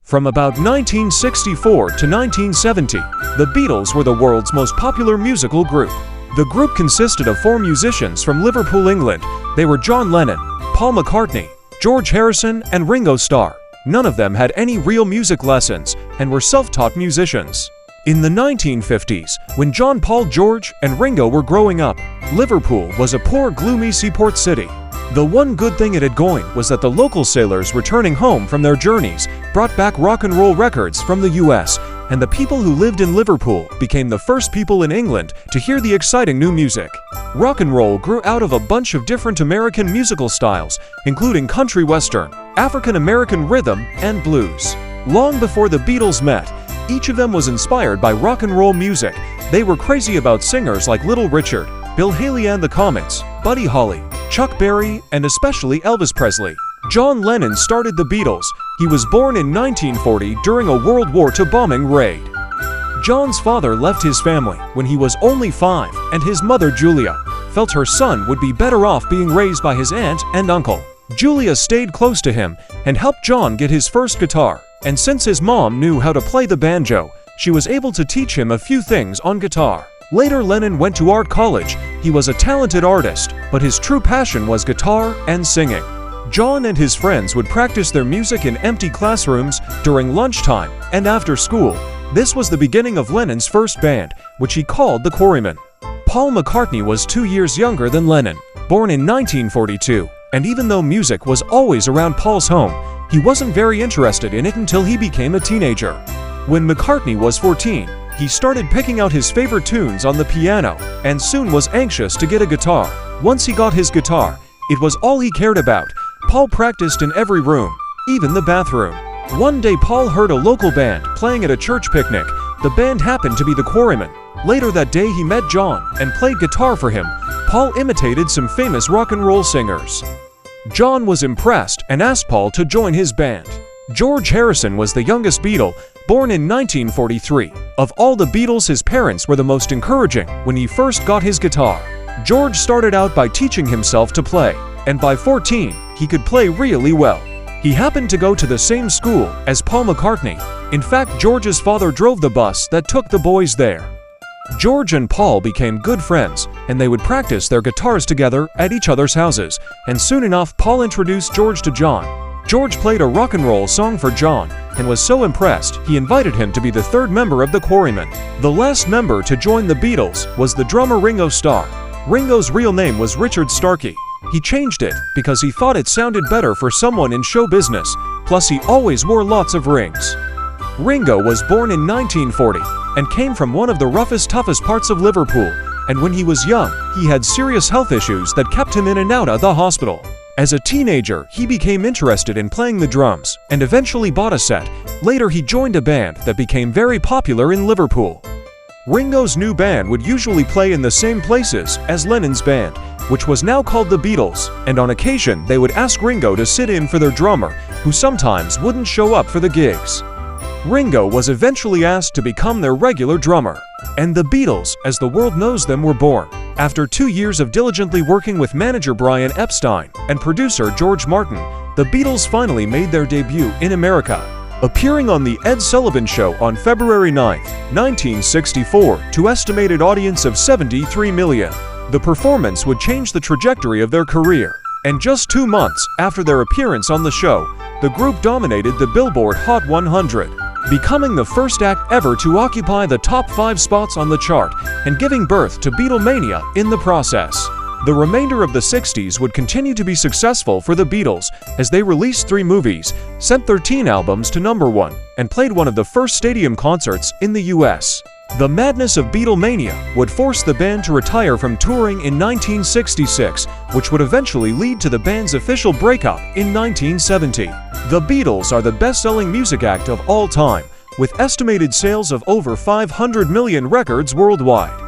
From about 1964 to 1970, the Beatles were the world's most popular musical group. The group consisted of 4 musicians from Liverpool, England. They were John Lennon, Paul McCartney, George Harrison, and Ringo Starr. None of them had any real music lessons and were self-taught musicians. In the 1950s, when John, Paul, George, and Ringo were growing up, Liverpool was a poor, gloomy seaport city. The one good thing it had going was that the local sailors returning home from their journeys brought back rock and roll records from the US, and the people who lived in Liverpool became the first people in England to hear the exciting new music. Rock and roll grew out of a bunch of different American musical styles, including country western, African American rhythm, and blues. Long before the Beatles met, each of them was inspired by rock and roll music. They were crazy about singers like Little Richard, Bill Haley and the Comets, Buddy Holly, Chuck Berry, and especially Elvis Presley. John Lennon started the Beatles. He was born in 1940 during a World War II bombing raid. John's father left his family when he was only 5, and his mother, Julia, felt her son would be better off being raised by his aunt and uncle. Julia stayed close to him and helped John get his first guitar. And since his mom knew how to play the banjo, she was able to teach him a few things on guitar. Later, Lennon went to art college. He was a talented artist, but his true passion was guitar and singing. John and his friends would practice their music in empty classrooms during lunchtime and after school. This was the beginning of Lennon's first band, which he called the Quarrymen. Paul McCartney was 2 years younger than Lennon, born in 1942, and even though music was always around Paul's home, he wasn't very interested in it until he became a teenager. When McCartney was 14, he started picking out his favorite tunes on the piano and soon was anxious to get a guitar. Once he got his guitar, it was all he cared about. Paul practiced in every room, even the bathroom. One day Paul heard a local band playing at a church picnic. The band happened to be the Quarrymen. Later that day he met John and played guitar for him. Paul imitated some famous rock and roll singers. John was impressed and asked Paul to join his band. George Harrison was the youngest Beatle, born in 1943. Of all the Beatles, his parents were the most encouraging when he first got his guitar. George started out by teaching himself to play, and by 14, he could play really well. He happened to go to the same school as Paul McCartney. In fact, George's father drove the bus that took the boys there. George and Paul became good friends, and they would practice their guitars together at each other's houses, and soon enough Paul introduced George to John. George played a rock and roll song for John and was so impressed he invited him to be the 3rd member of the Quarrymen. The last member to join the Beatles was the drummer Ringo Starr. Ringo's real name was Richard Starkey. He changed it because he thought it sounded better for someone in show business, plus he always wore lots of rings. Ringo was born in 1940 and came from one of the roughest, toughest parts of Liverpool, and when he was young, he had serious health issues that kept him in and out of the hospital. As a teenager, he became interested in playing the drums and eventually bought a set. Later, he joined a band that became very popular in Liverpool. Ringo's new band would usually play in the same places as Lennon's band, which was now called the Beatles, and on occasion they would ask Ringo to sit in for their drummer, who sometimes wouldn't show up for the gigs. Ringo was eventually asked to become their regular drummer, and the Beatles, as the world knows them, were born. After 2 years of diligently working with manager Brian Epstein and producer George Martin, the Beatles finally made their debut in America, appearing on The Ed Sullivan Show on February 9, 1964, to estimated audience of 73 million. The performance would change the trajectory of their career, and just 2 months after their appearance on the show, the group dominated the Billboard Hot 100, becoming the first act ever to occupy the top 5 spots on the chart and giving birth to Beatlemania in the process. The remainder of the 60s would continue to be successful for the Beatles as they released 3 movies, sent 13 albums to #1, and played one of the first stadium concerts in the US. The madness of Beatlemania would force the band to retire from touring in 1966, which would eventually lead to the band's official breakup in 1970. The Beatles are the best-selling music act of all time, with estimated sales of over 500 million records worldwide.